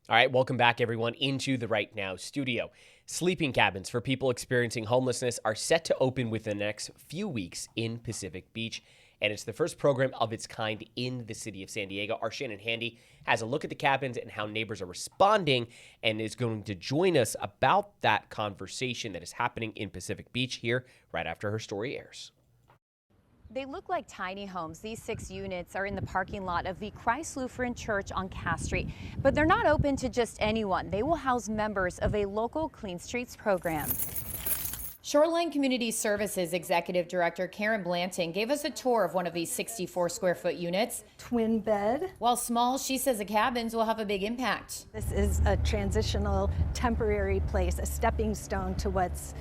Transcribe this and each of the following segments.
All right, welcome back, everyone, into the Right Now studio. Sleeping cabins for people experiencing homelessness are set to open within the next few weeks in Pacific Beach, and it's the first program of its kind in the city of San Diego. Our Shannon Handy has a look at the cabins and how neighbors are responding and is going to join us about that conversation that is happening in Pacific Beach here right after her story airs. They look like tiny homes. These 6 units are in the parking lot of the Christ Lutheran Church on Cass Street, but they're not open to just anyone. They will house members of a local Clean Streets program. Shoreline Community Services Executive Director Karen Blanton gave us a tour of one of these 64 square foot units. Twin bed. While small, she says the cabins will have a big impact. This is a transitional, temporary place, a stepping stone to what's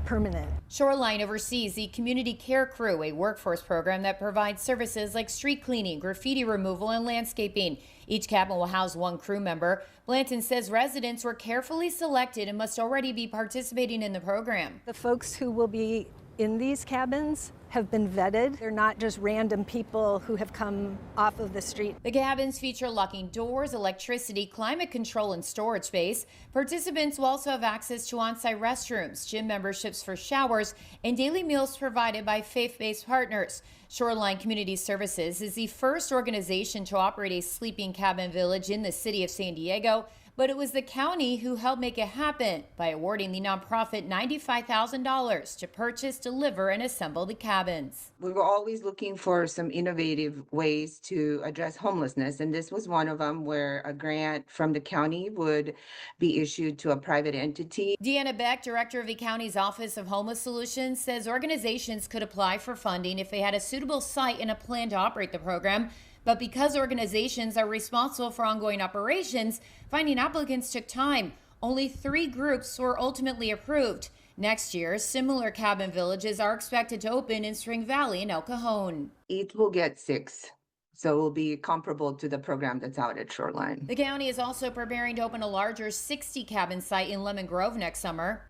permanent. Shoreline oversees the Community Care Crew, a workforce program that provides services like street cleaning, graffiti removal, and landscaping. Each cabin will house 1 crew member. Blanton says residents were carefully selected and must already be participating in the program. The folks who will be in these cabins have been vetted. They're not just random people who have come off of the street. The cabins feature locking doors, electricity, climate control, and storage space. Participants will also have access to on-site restrooms, gym memberships for showers, and daily meals provided by faith-based partners. Shoreline Community Services is the first organization to operate a sleeping cabin village in the city of San Diego, but it was the county who helped make it happen by awarding the nonprofit $95,000 to purchase, deliver, and assemble the cabins. We were always looking for some innovative ways to address homelessness, and this was one of them where a grant from the county would be issued to a private entity. Deanna Beck, director of the county's Office of Homeless Solutions, says organizations could apply for funding if they had a suitable site and a plan to operate the program. But because organizations are responsible for ongoing operations, finding applicants took time. Only 3 groups were ultimately approved. Next year, similar cabin villages are expected to open in Spring Valley and El Cajon. Each will get 6, so it will be comparable to the program that's out at Shoreline. The county is also preparing to open a larger 60 cabin site in Lemon Grove next summer.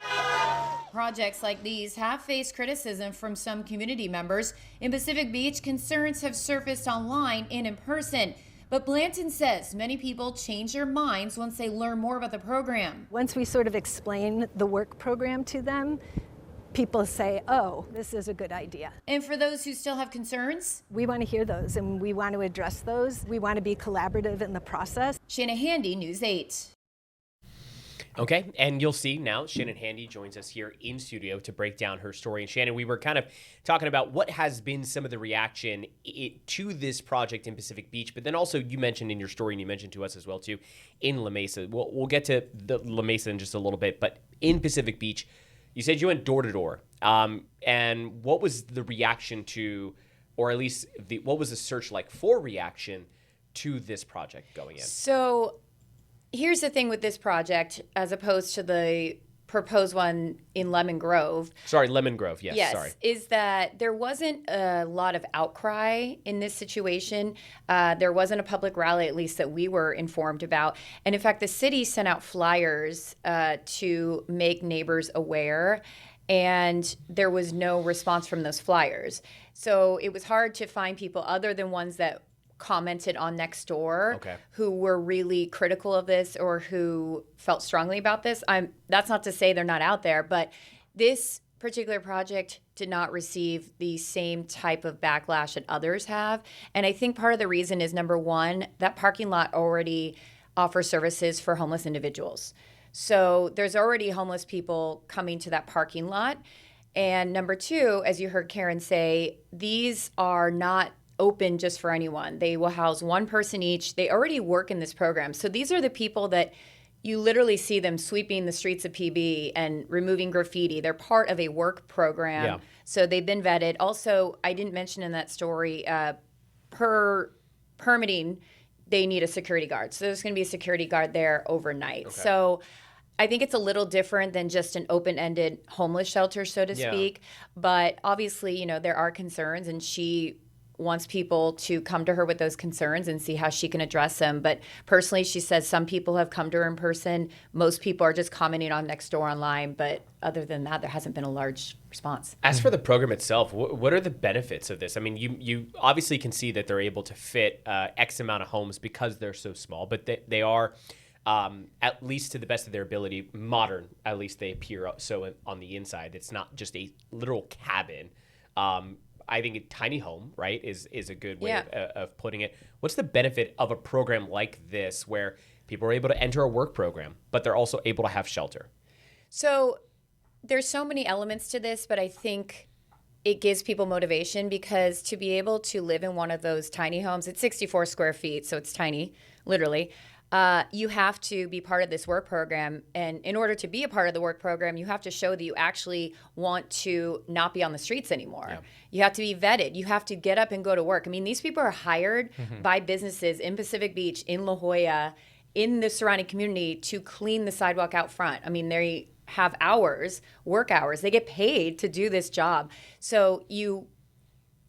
Projects like these have faced criticism from some community members. In Pacific Beach, concerns have surfaced online and in person. But Blanton says many people change their minds once they learn more about the program. Once we sort of explain the work program to them, people say, oh, this is a good idea. And for those who still have concerns, we want to hear those and we want to address those. We want to be collaborative in the process. Shannon Handy, News 8. Okay, and you'll see now Shannon Handy joins us here in studio to break down her story. And Shannon, we were kind of talking about what has been some of the reaction to this project in Pacific Beach, but then also you mentioned in your story, and you mentioned to us as well too, in La Mesa. We'll get to the La Mesa in just a little bit, but in Pacific Beach, you said you went door to door. And what was the reaction to, or at least what was the search like for reaction to this project going in? So here's the thing with this project, as opposed to the proposed one in Lemon Grove. Sorry, Lemon Grove, yes, sorry. Is that there wasn't a lot of outcry in this situation. There wasn't a public rally, at least that we were informed about. And in fact, the city sent out flyers to make neighbors aware, and there was no response from those flyers. So it was hard to find people other than ones that commented on Nextdoor who were really critical of this or who felt strongly about this. That's not to say they're not out there, but this particular project did not receive the same type of backlash that others have. And I think part of the reason is, number one, that parking lot already offers services for homeless individuals. So there's already homeless people coming to that parking lot. And number two, as you heard Karen say, these are not open just for anyone. They will house 1 person each. They already work in this program. So these are the people that you literally see them sweeping the streets of PB and removing graffiti. They're part of a work program. Yeah. So they've been vetted. Also, I didn't mention in that story, per permitting, they need a security guard. So there's going to be a security guard there overnight. So I think it's a little different than just an open-ended homeless shelter, so to speak. But obviously, there are concerns, and she wants people to come to her with those concerns and see how she can address them. But personally, she says some people have come to her in person. Most people are just commenting on Nextdoor online. But other than that, there hasn't been a large response. As for the program itself, what are the benefits of this? I mean, you obviously can see that they're able to fit X amount of homes because they're so small, but they are at least to the best of their ability, modern. At least they appear so on the inside. It's not just a literal cabin. I think a tiny home, right, is a good way of putting it. What's the benefit of a program like this where people are able to enter a work program, but they're also able to have shelter? So there's so many elements to this, but I think it gives people motivation, because to be able to live in one of those tiny homes, it's 64 square feet, so it's tiny, literally. You have to be part of this work program. And in order to be a part of the work program, you have to show that you actually want to not be on the streets anymore. Yeah. You have to be vetted. You have to get up and go to work. I mean, these people are hired by businesses in Pacific Beach, in La Jolla, in the surrounding community to clean the sidewalk out front. I mean, they have hours, work hours. They get paid to do this job. So you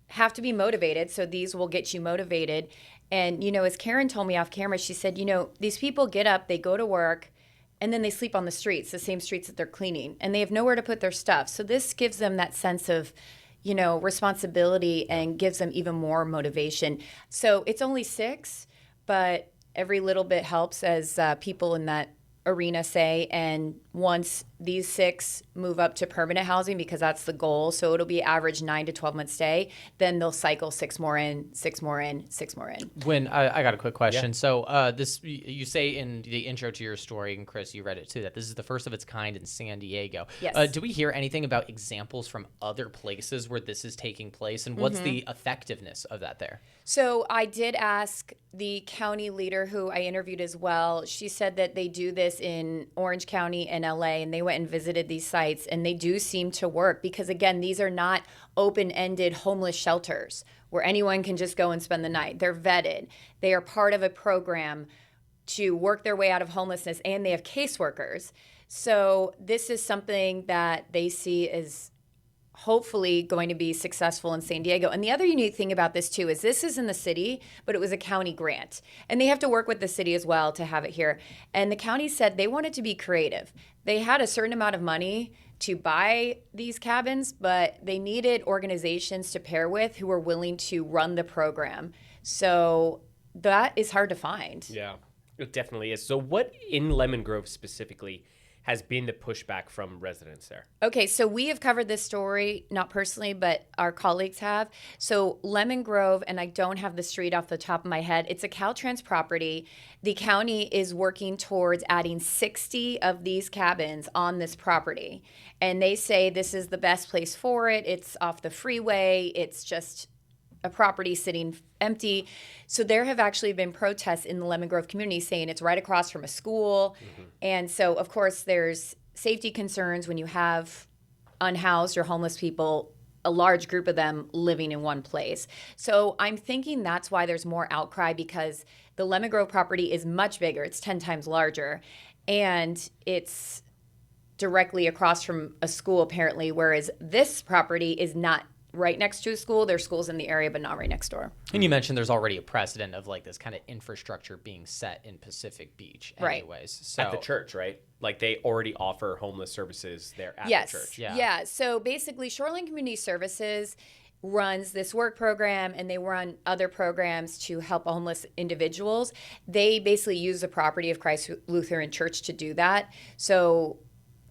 have to be motivated. So these will get you motivated. And, as Karen told me off camera, she said, these people get up, they go to work, and then they sleep on the streets, the same streets that they're cleaning, and they have nowhere to put their stuff. So this gives them that sense of, responsibility, and gives them even more motivation. So it's only 6, but every little bit helps, as people in that arena say. And once these 6 move up to permanent housing, because that's the goal, so it'll be average 9 to 12 month stay, then they'll cycle 6 more in, 6 more in, 6 more in. When I got a quick question. Yeah. So this, you say in the intro to your story, and Chris, you read it too, that this is the first of its kind in San Diego. Yes. Do we hear anything about examples from other places where this is taking place, and what's the effectiveness of that there? So I did ask the county leader, who I interviewed as well. She said that they do this in Orange County and LA, and they went and visited these sites, and they do seem to work, because again, these are not open-ended homeless shelters where anyone can just go and spend the night. They're vetted. They are part of a program to work their way out of homelessness, and they have caseworkers. So this is something that they see as hopefully going to be successful in San Diego. And the other unique thing about this too is this is in the city, but it was a county grant. And they have to work with the city as well to have it here. And the county said they wanted to be creative. They had a certain amount of money to buy these cabins, but they needed organizations to pair with who were willing to run the program. So that is hard to find. Yeah, it definitely is. So what in Lemon Grove specifically has been the pushback from residents there? Okay, so we have covered this story, not personally, but our colleagues have. So Lemon Grove, and I don't have the street off the top of my head, it's a Caltrans property. The county is working towards adding 60 of these cabins on this property. And they say this is the best place for it. It's off the freeway. It's just a property sitting empty. So there have actually been protests in the Lemon Grove community saying it's right across from a school. And so, of course, there's safety concerns when you have unhoused or homeless people, a large group of them living in one place. So I'm thinking that's why there's more outcry, because the Lemon Grove property is much bigger. It's 10 times larger. And it's directly across from a school, apparently, whereas this property is not right next to a school. There's schools in the area, but not right next door. And you mentioned there's already a precedent of like this kind of infrastructure being set in Pacific Beach anyways. Right. So at the church, right? Like they already offer homeless services there at yes. the church. Yeah. So basically Shoreline Community Services runs this work program, and they run other programs to help homeless individuals. They basically use the property of Christ Lutheran Church to do that. So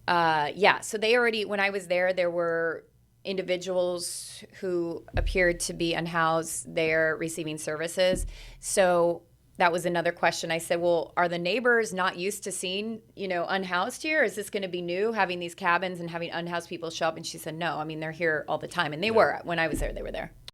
so they already, when I was there were individuals who appeared to be unhoused there receiving services. So that was another question. I said, well, are the neighbors not used to seeing, unhoused here? Is this going to be new, having these cabins and having unhoused people show up? And she said, no, I mean, they're here all the time. And they were. When I was there, they were there.